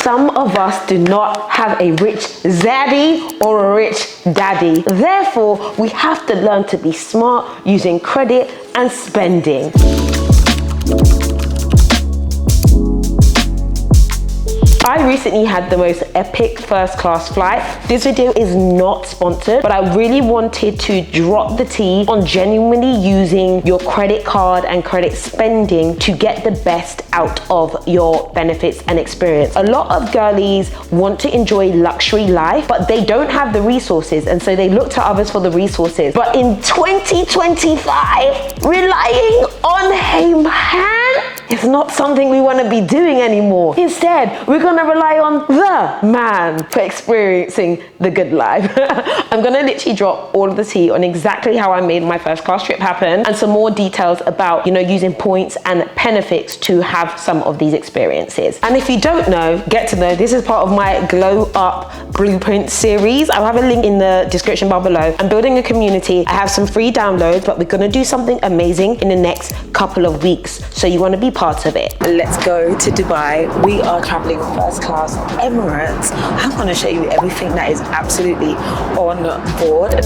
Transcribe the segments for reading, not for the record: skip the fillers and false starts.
some of us do not have a rich zaddy or a rich daddy. Therefore, we have to learn to be smart using credit and spending. I recently had the most epic first class flight. This video is not sponsored, but I really wanted to drop the tea on genuinely using your credit card and credit spending to get the best out of your benefits and experience. A lot of girlies want to enjoy luxury life, but they don't have the resources, and so they look to others for the resources. But in 2025, relying on a man is not something we want to be doing anymore. Instead, we're going to rely on the man for experiencing the good life. I'm going to literally drop all of the tea on exactly how I made my first class trip happen and some more details about, using points and benefits to have some of these experiences. And if you don't know, get to know, this is part of my Glow Up Blueprint series. I'll have a link in the description bar below. I'm building a community. I have some free downloads, but we're going to do something amazing in the next couple of weeks. So you want to be part of it. Let's go to Dubai. We are traveling first class Emirates. I'm going to show you everything that is absolutely on board.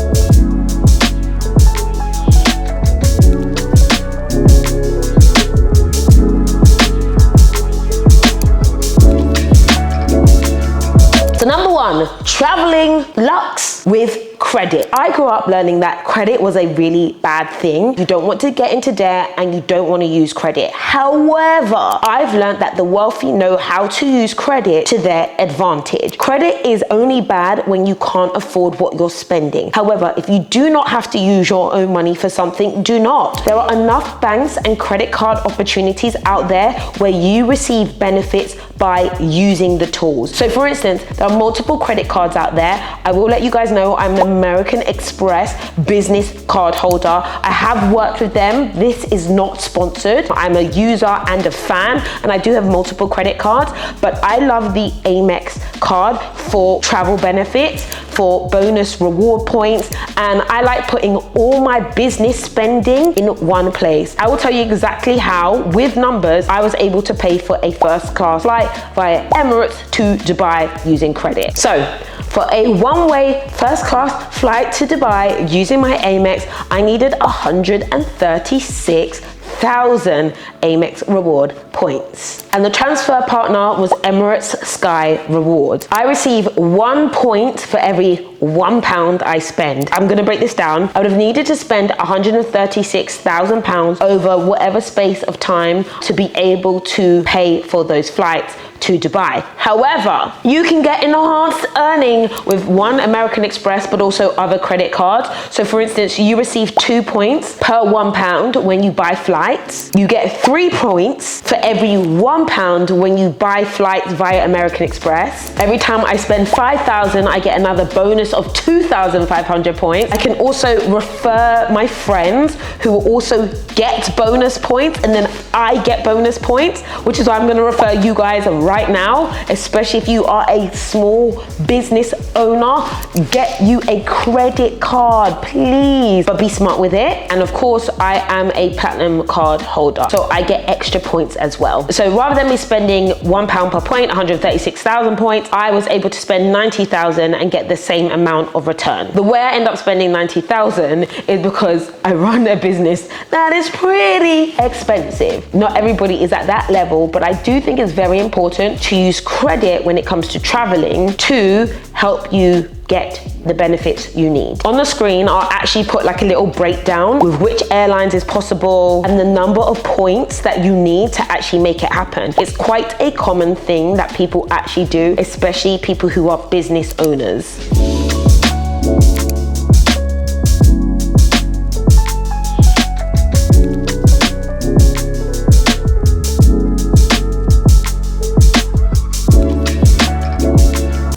So number one, traveling luxe with credit. I grew up learning that credit was a really bad thing. You don't want to get into debt and you don't want to use credit. However, I've learned that the wealthy know how to use credit to their advantage. Credit is only bad when you can't afford what you're spending. However, if you do not have to use your own money for something, do not. There are enough banks and credit card opportunities out there where you receive benefits by using the tools. So for instance, there are multiple credit cards out there. I will let you guys know I'm an American Express business card holder. I have worked with them. This is not sponsored. I'm a user and a fan, and I do have multiple credit cards, but I love the Amex card for travel benefits, for bonus reward points, and I like putting all my business spending in one place. I will tell you exactly how, with numbers, I was able to pay for a first class flight via Emirates to Dubai using credit. So for a one-way first class flight to Dubai using my Amex, I needed 136,000 Amex reward points. And the transfer partner was Emirates Sky Rewards. I receive 1 point for every £1 I spend. I'm gonna break this down. I would have needed to spend £136,000 over whatever space of time to be able to pay for those flights to Dubai. However, you can get enhanced earning with one American Express, but also other credit cards. So for instance, you receive 2 points per £1 when you buy flights. You get 3 points for every £1 when you buy flights via American Express. Every time I spend 5,000, I get another bonus of 2,500 points. I can also refer my friends who will also get bonus points, and then I get bonus points, which is why I'm going to refer you guys right now, especially if you are a small business owner. Get you a credit card, please, but be smart with it. And of course, I am a platinum card holder, so I get extra points as well. So rather than me spending £1 per point, 136,000 points, I was able to spend 90,000 and get the same amount of return. The way I end up spending 90,000 is because I run a business that is pretty expensive. Not everybody is at that level, but I do think it's very important to use credit when it comes to traveling to help you get the benefits you need. On the screen, I'll actually put like a little breakdown with which airlines is possible and the number of points that you need to actually make it happen. It's quite a common thing that people actually do, especially people who are business owners.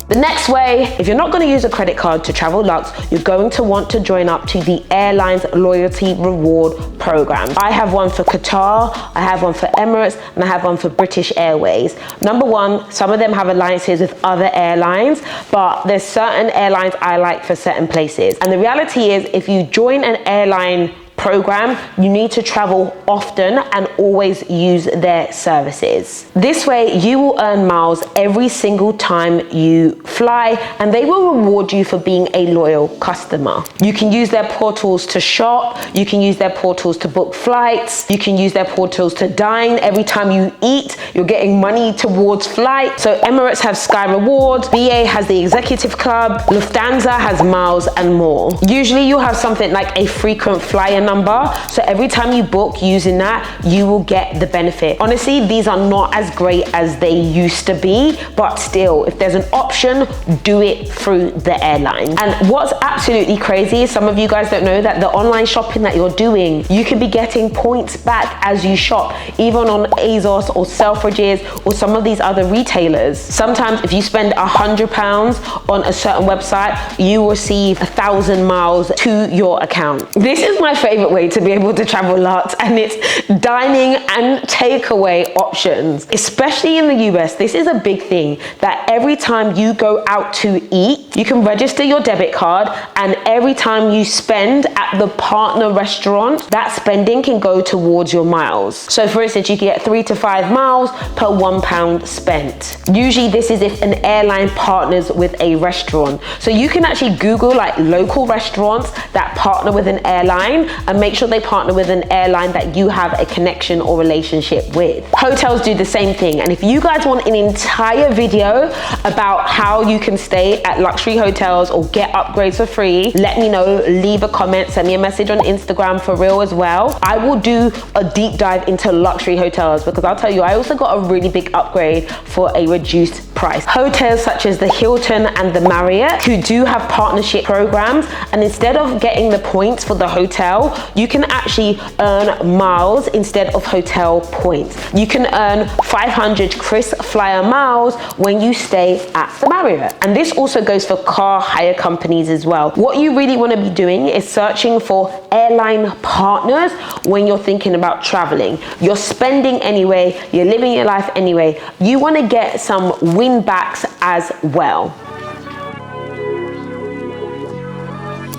The next way, if you're not going to use a credit card to travel luxe, you're going to want to join up to the airline's loyalty reward program. I have one for Qatar, I have one for Emirates, and I have one for British Airways. Number one, some of them have alliances with other airlines, but there's certain airlines I like for certain places. And the reality is, if you join an airline program, you need to travel often and always use their services. This way, you will earn miles every single time you fly, and they will reward you for being a loyal customer. You can use their portals to shop, you can use their portals to book flights, you can use their portals to dine. Every time you eat, you're getting money towards flight. So Emirates has Sky Rewards, BA has the Executive Club, Lufthansa has miles and more. Usually you'll have something like a frequent flyer number, so every time you book using that, you will get the benefit. Honestly, these are not as great as they used to be, but still, if there's an option, do it through the airline. And what's absolutely crazy is some of you guys don't know that the online shopping that you're doing, you can be getting points back as you shop, even on ASOS or Selfridges or some of these other retailers. Sometimes if you spend £100 on a certain website, you receive 1,000 miles to your account. This is my favorite way to be able to travel a lot, and it's dining and takeaway options. Especially in the US, this is a big thing, that every time you go out to eat, you can register your debit card, and every time you spend at the partner restaurant, that spending can go towards your miles. So for instance, you can get 3 to 5 miles per £1 spent. Usually this is if an airline partners with a restaurant. So you can actually Google like local restaurants that partner with an airline and make sure they partner with an airline that you have a connection or relationship with. Hotels do the same thing. And if you guys want an entire video about how you can stay at luxury hotels or get upgrades for free, let me know, leave a comment, send me a message on Instagram for real as well. I will do a deep dive into luxury hotels, because I'll tell you, I also got a really big upgrade for a reduced price. Hotels such as the Hilton and the Marriott, who do have partnership programs, and instead of getting the points for the hotel, you can actually earn miles instead of hotel points. You can earn 500 Chris Flyer miles when you stay at the Marriott. And this also goes for car hire companies as well. What you really want to be doing is searching for airline partners when you're thinking about traveling. You're spending anyway, you're living your life anyway. You want to get some win backs as well.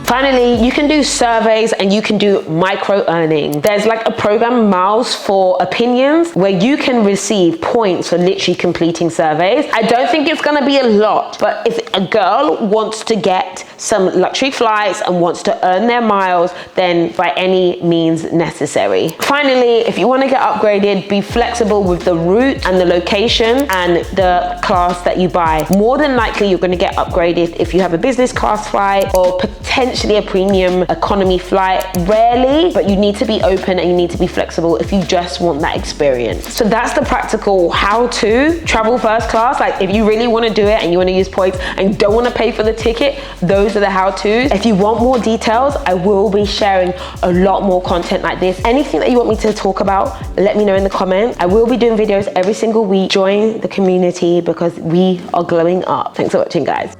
Finally, you can do surveys and you can do micro earning. There's like a program, Miles for Opinions, where you can receive points for literally completing surveys. I don't think it's gonna be a lot, but if a girl wants to get some luxury flights and wants to earn their miles, then by any means necessary. Finally, if you wanna get upgraded, be flexible with the route and the location and the class that you buy. More than likely, you're gonna get upgraded if you have a business class flight or potentially a premium economy flight. Rarely, but you need to be open and you need to be flexible if you just want that experience. So that's the practical how to travel first class. Like if you really want to do it and you want to use points and don't want to pay for the ticket, those are the how-tos. If you want more details, I will be sharing a lot more content like this. Anything that you want me to talk about, let me know in the comments. I will be doing videos every single week. Join the community because we are glowing up. Thanks for watching, guys.